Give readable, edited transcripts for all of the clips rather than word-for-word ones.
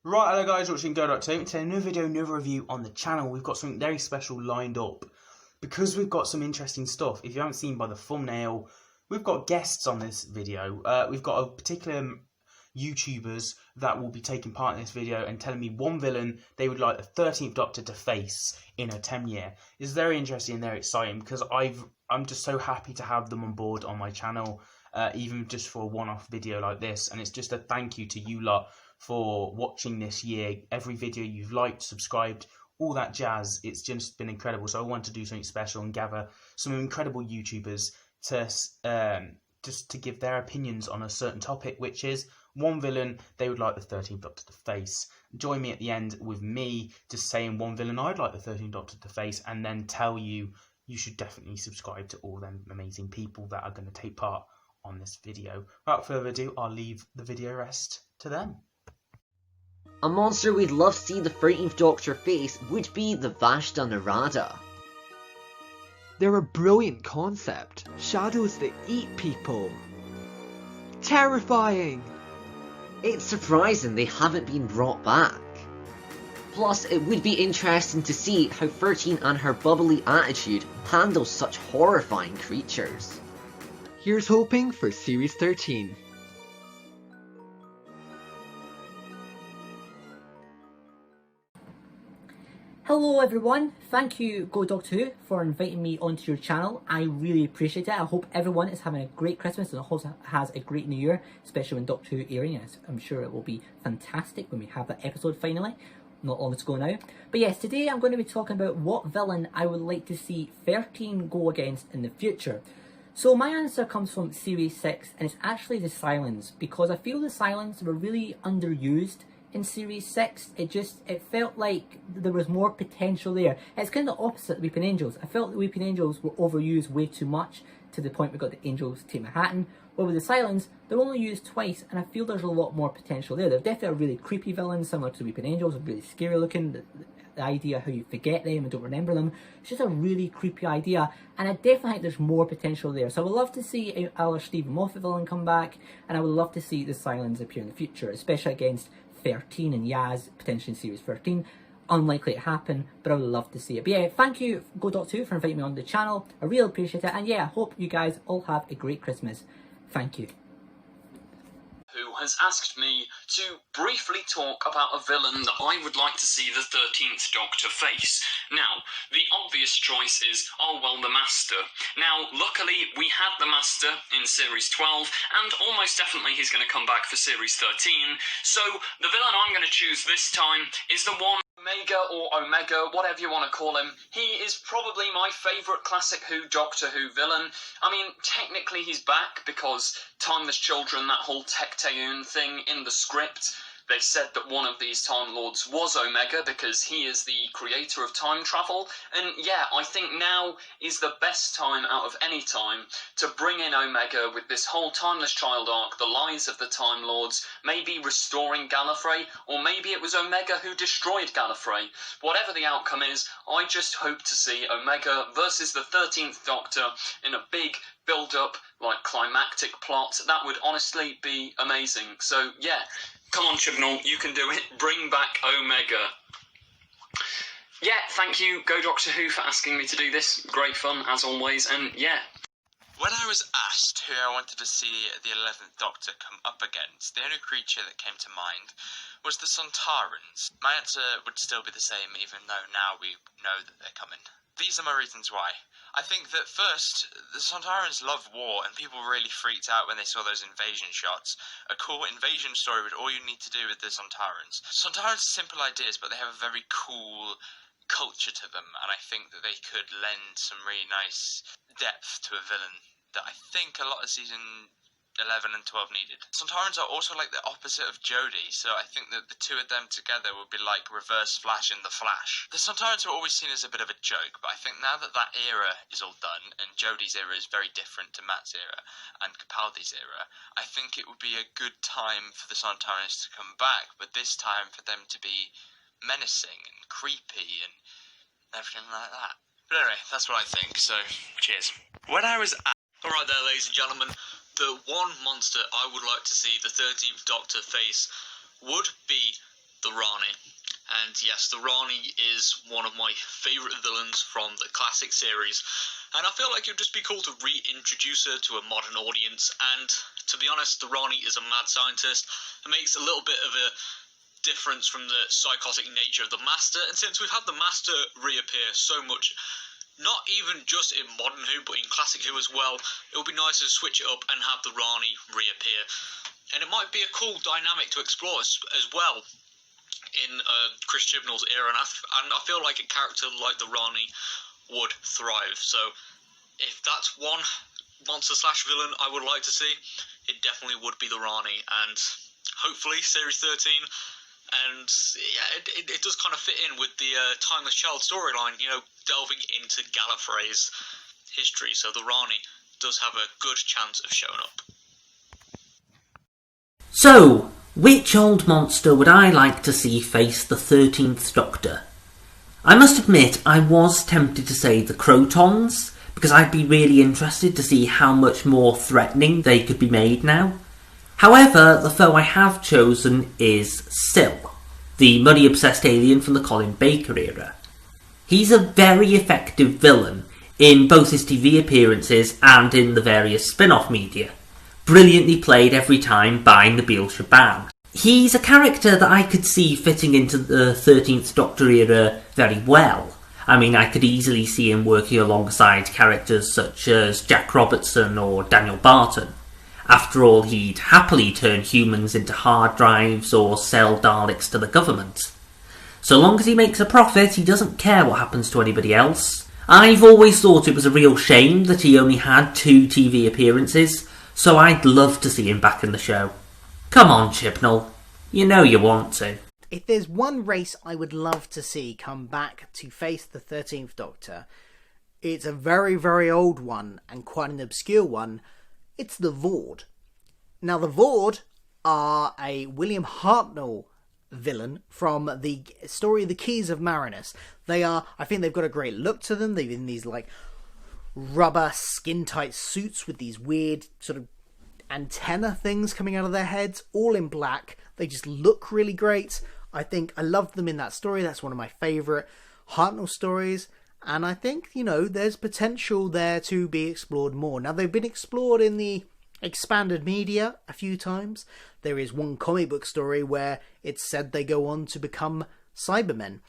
Right, hello guys, watching Go.Team. Today, new video, new review on the channel. We've got something very special lined up because we've got some interesting stuff. If you haven't seen by the thumbnail, we've got guests on this video. We've got a particular YouTubers that will be taking part in this video and telling me one villain they would like the 13th Doctor to face in a 10-year. It's very interesting and very exciting because I'm just so happy to have them on board on my channel, even just for a one-off video like this. And it's just a thank you to you lot for watching this year. Every video you've liked, subscribed, all that jazz. It's just been incredible. So I want to do something special and gather some incredible YouTubers to just to give their opinions on a certain topic, which is one villain they would like the 13th Doctor to face. Join me at the end with me just saying one villain I'd like the 13th Doctor to face, and then tell you should definitely subscribe to all them amazing people that are going to take part on this video. Without further ado, I'll leave the video rest to them. A monster we'd love to see the 13th Doctor face would be the Vashta Narada. They're a brilliant concept. Shadows that eat people. Terrifying! It's surprising they haven't been brought back. Plus, it would be interesting to see how 13 and her bubbly attitude handles such horrifying creatures. Here's hoping for Series 13. Hello everyone, thank you Go Doctor Who for inviting me onto your channel. I really appreciate it. I hope everyone is having a great Christmas and also has a great New Year, especially when Doctor Who airing. I'm sure it will be fantastic when we have that episode finally. Not long to go now. But yes, today I'm going to be talking about what villain I would like to see 13 go against in the future. So my answer comes from Series 6, and it's actually the Cylons, because I feel the Cylons were really underused in Series 6. It felt like there was more potential there. It's kind of the opposite of Weeping Angels. I felt the Weeping Angels were overused way too much, to the point we got the Angels take Manhattan. But with the Cylons, they're only used twice, and I feel there's a lot more potential there. They're definitely a really creepy villain, similar to the Weeping Angels. They're really scary looking. The idea how you forget them and don't remember them, it's just a really creepy idea, and I definitely think there's more potential there. So I would love to see our Stephen Moffat villain come back, and I would love to see the Cylons appear in the future, especially against 13 and Yaz, potentially in Series 13. Unlikely to happen, but I would love to see it. But yeah, thank you Go Doctor Who for inviting me on the channel. I really appreciate it, and yeah, I hope you guys all have a great Christmas. Thank you. Who has asked me to briefly talk about a villain that I would like to see the 13th Doctor face. Now, the obvious choice is, oh well, the Master. Now, luckily, we had the Master in Series 12, and almost definitely he's going to come back for Series 13, so the villain I'm going to choose this time is the one Omega or Omega, whatever you want to call him. He is probably my favourite classic Who Doctor Who villain. I mean, technically he's back because Timeless Children, that whole Tecteun thing in the script, they said that one of these Time Lords was Omega because he is the creator of time travel. And yeah, I think now is the best time out of any time to bring in Omega with this whole Timeless Child arc, the lies of the Time Lords, maybe restoring Gallifrey, or maybe it was Omega who destroyed Gallifrey. Whatever the outcome is, I just hope to see Omega versus the 13th Doctor in a big build-up, like climactic plot. That would honestly be amazing. So yeah, come on Chibnall, you can do it. Bring back Omega. Yeah, thank you Go Doctor Who for asking me to do this. Great fun as always, and yeah. When I was asked who I wanted to see the 11th Doctor come up against, the only creature that came to mind was the Sontarans. My answer would still be the same, even though now we know that they're coming. These are my reasons why. I think that first, the Sontarans love war, and people really freaked out when they saw those invasion shots. A cool invasion story with all you need to do with the Sontarans. Sontarans are simple ideas, but they have a very cool culture to them, and I think that they could lend some really nice depth to a villain that I think a lot of season 11 and 12 needed. Sontarans are also like the opposite of Jodie, so I think that the two of them together would be like Reverse Flash and The Flash. The Sontarans were always seen as a bit of a joke, but I think now that that era is all done, and Jodie's era is very different to Matt's era and Capaldi's era, I think it would be a good time for the Sontarans to come back, but this time for them to be menacing and creepy and everything like that. But anyway, that's what I think, so cheers. When I was Alright there, ladies and gentlemen, the one monster I would like to see the 13th Doctor face would be the Rani. And yes, the Rani is one of my favourite villains from the classic series, and I feel like it would just be cool to reintroduce her to a modern audience. And to be honest, the Rani is a mad scientist. It makes a little bit of a difference from the psychotic nature of the Master, and since we've had the Master reappear so much, not even just in modern Who, but in classic Who as well, it would be nice to switch it up and have the Rani reappear. And it might be a cool dynamic to explore as well in Chris Chibnall's era, and I feel like a character like the Rani would thrive. So if that's one monster / villain I would like to see, it definitely would be the Rani, and hopefully Series 13. And yeah, it does kind of fit in with the Timeless Child storyline, you know, delving into Gallifrey's history, so the Rani does have a good chance of showing up. So, which old monster would I like to see face the 13th Doctor? I must admit I was tempted to say the Crotons, because I'd be really interested to see how much more threatening they could be made now. However, the foe I have chosen is Syl, the money-obsessed alien from the Colin Baker era. He's a very effective villain in both his TV appearances and in the various spin-off media, brilliantly played every time by Nabil Shaban. He's a character that I could see fitting into the 13th Doctor era very well. I mean, I could easily see him working alongside characters such as Jack Robertson or Daniel Barton. After all, he'd happily turn humans into hard drives or sell Daleks to the government. So long as he makes a profit, he doesn't care what happens to anybody else. I've always thought it was a real shame that he only had 2 TV appearances, so I'd love to see him back in the show. Come on, Chibnall. You know you want to. If there's one race I would love to see come back to face the 13th Doctor, it's a very, very old one and quite an obscure one. It's the Vaude. Now, the Vaude are a William Hartnell villain from the story The Keys of Marinus. I think they've got a great look to them. They're in these, like, rubber, skin-tight suits with these weird sort of antenna things coming out of their heads, all in black. They just look really great. I loved them in that story. That's one of my favourite Hartnell stories. And I think, you know, there's potential there to be explored more. Now, they've been explored in the expanded media a few times. There is one comic book story where it's said they go on to become Cybermen.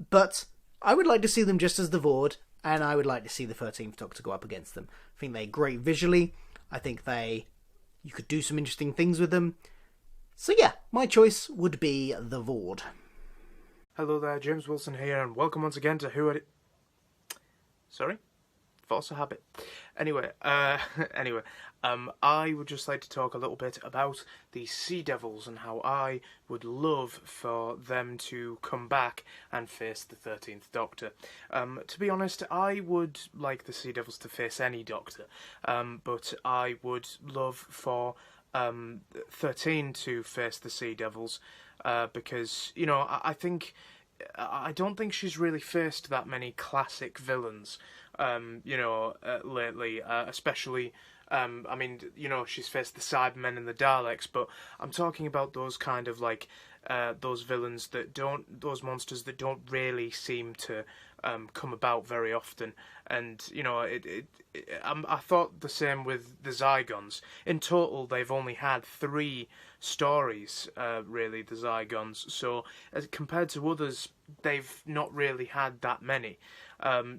But I would like to see them just as the Vaude, and I would like to see the 13th Doctor go up against them. I think they're great visually. I think you could do some interesting things with them. So yeah, my choice would be the Vaude. Hello there, James Wilson here, and welcome once again to Who... Sorry? Force a habit. Anyway, I would just like to talk a little bit about the Sea Devils and how I would love for them to come back and face the 13th Doctor. To be honest, I would like the Sea Devils to face any Doctor, but I would love for 13 to face the Sea Devils, because, you know, I don't think she's really faced that many classic villains, lately, especially, I mean, you know, she's faced the Cybermen and the Daleks, but I'm talking about those kind of, like, those villains those monsters that don't really seem to come about very often. And, you know, I thought the same with the Zygons. In total, they've only had 3 stories, really, the Zygons. So, as compared to others, they've not really had that many.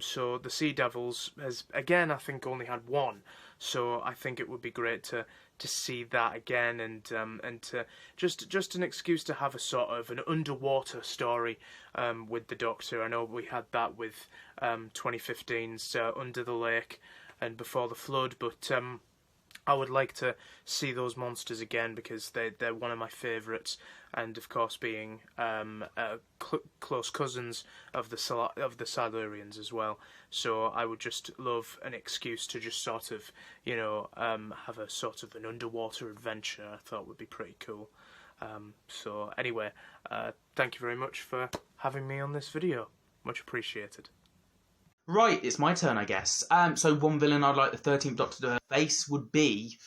So the Sea Devils has, again, I think only had 1. So I think it would be great to see that again, and to just an excuse to have a sort of an underwater story with the Doctor. I know we had that with 2015's Under the Lake and Before the Flood, but I would like to see those monsters again because they're one of my favourites, and of course being close cousins of the Silurians as well. So I would just love an excuse to just sort of, you know, have a sort of an underwater adventure. I thought would be pretty cool. So anyway, thank you very much for having me on this video. Much appreciated. Right, it's my turn, I guess. So one villain I'd like the 13th Doctor to face would be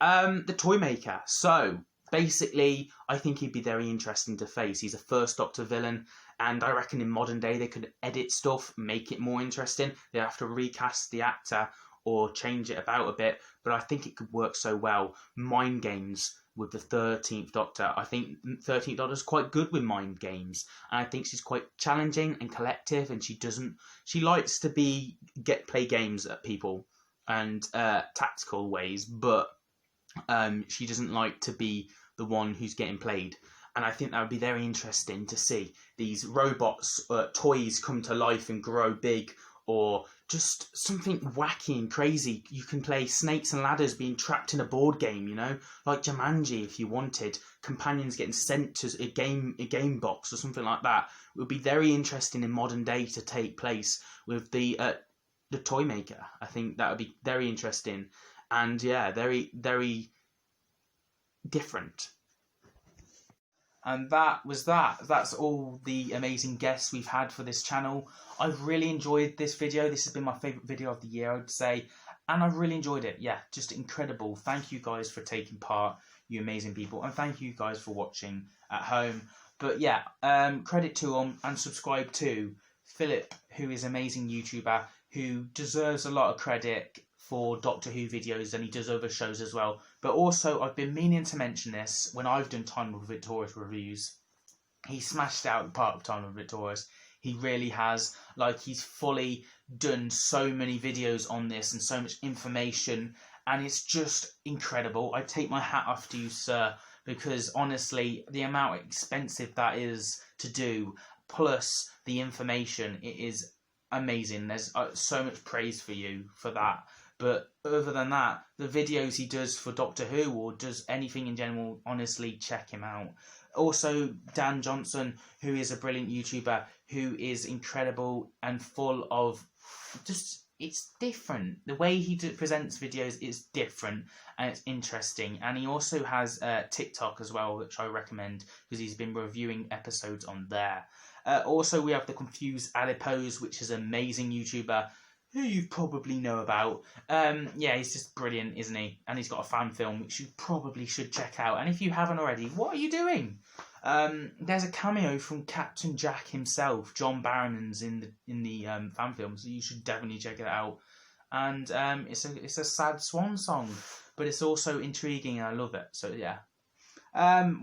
the Toymaker. So, basically, I think he'd be very interesting to face. He's a first Doctor villain, and I reckon in modern day they could edit stuff, make it more interesting. They have to recast the actor or change it about a bit, but I think it could work so well. Mind games with the 13th Doctor. I think 13th Doctor's quite good with mind games, and I think she's quite challenging and collective, and she likes to play games at people and tactical ways, but she doesn't like to be the one who's getting played. And I think that would be very interesting to see these robots, toys come to life and grow big, or just something wacky and crazy. You can play snakes and ladders being trapped in a board game, you know, like Jumanji if you wanted. Companions getting sent to a game box or something like that. It would be very interesting in modern day to take place with the toy maker. I think that would be very interesting, and yeah, very, very different. And that was that. That's all the amazing guests we've had for this channel. I've really enjoyed this video. This has been my favourite video of the year, I would say. And I've really enjoyed it. Yeah, just incredible. Thank you guys for taking part, you amazing people. And thank you guys for watching at home. But yeah, credit to them, and subscribe to Philip, who is an amazing YouTuber who deserves a lot of credit for Doctor Who videos, and he does other shows as well. But also, I've been meaning to mention this when I've done Time with Victorious reviews. He smashed out the part of Time with Victorious. He really has. Like, he's fully done so many videos on this and so much information, and it's just incredible. I take my hat off to you, sir, because honestly, the amount expensive that is to do, plus the information, it is amazing. There's so much praise for you for that. But other than that, the videos he does for Doctor Who or does anything in general, honestly, check him out. Also, Dan Johnson, who is a brilliant YouTuber, who is incredible and full of just, it's different. The way he presents videos is different and it's interesting. And he also has TikTok as well, which I recommend because he's been reviewing episodes on there. Also, we have the Confused Adipose, which is an amazing YouTuber who you probably know about. Yeah, he's just brilliant, isn't he? And he's got a fan film, which you probably should check out. And if you haven't already, what are you doing? There's a cameo from Captain Jack himself, John Barrowman's in the fan film, so you should definitely check it out. And it's a sad swan song, but it's also intriguing, and I love it. So yeah.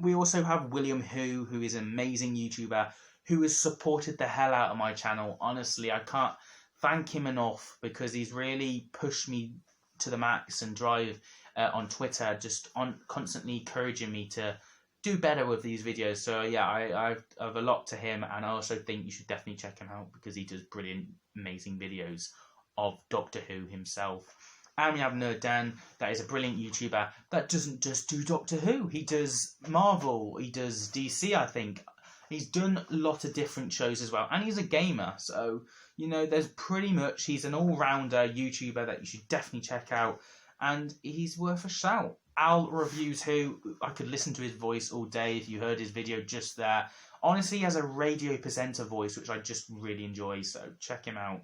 We also have William who is an amazing YouTuber who has supported the hell out of my channel. Honestly, I can't thank him enough because he's really pushed me to the max and drive on Twitter, just constantly encouraging me to do better with these videos. So yeah, I have a lot to him, and I also think you should definitely check him out because he does brilliant, amazing videos of Doctor Who himself. And we have Nerd Dan, that is a brilliant YouTuber that doesn't just do Doctor Who. He does Marvel, he does DC, I think. He's done a lot of different shows as well, and he's a gamer, so you know, there's pretty much, he's an all-rounder YouTuber that you should definitely check out, and he's worth a shout. Al Reviews Who, I could listen to his voice all day if you heard his video just there. Honestly, he has a radio presenter voice, which I just really enjoy, so check him out.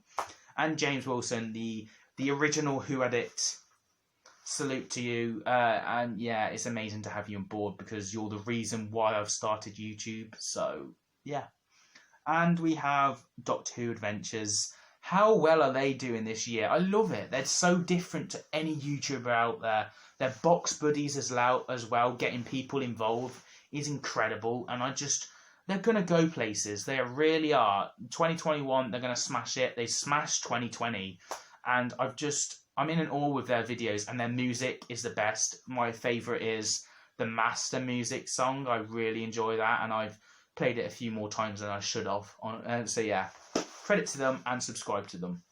And James Wilson, the original Who Addict. Salute to you, and yeah, it's amazing to have you on board because you're the reason why I've started YouTube, so yeah. And we have Doctor Who Adventures. How well are they doing this year? I love it. They're so different to any YouTuber out there. Their box buddies as well, getting people involved is incredible, and they're going to go places. They really are. 2021, they're going to smash it. They smashed 2020, and I'm in awe with their videos, and their music is the best. My favourite is the Master Music song. I really enjoy that, and I've played it a few more times than I should have. So yeah, credit to them and subscribe to them.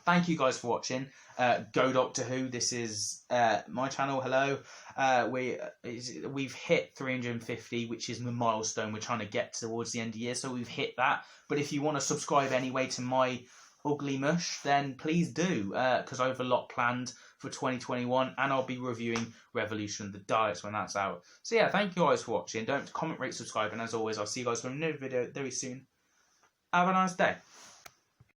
Thank you guys for watching. Go Doctor Who. This is my channel. Hello. We've hit 350, which is the milestone we're trying to get towards the end of the year. So we've hit that. But if you want to subscribe anyway to my ugly mush, then please do, because I have a lot planned for 2021, and I'll be reviewing Revolution of the Daleks when that's out. So yeah, thank you guys for watching. Don't comment, rate, subscribe, and as always, I'll see you guys for another video very soon. Have a nice day.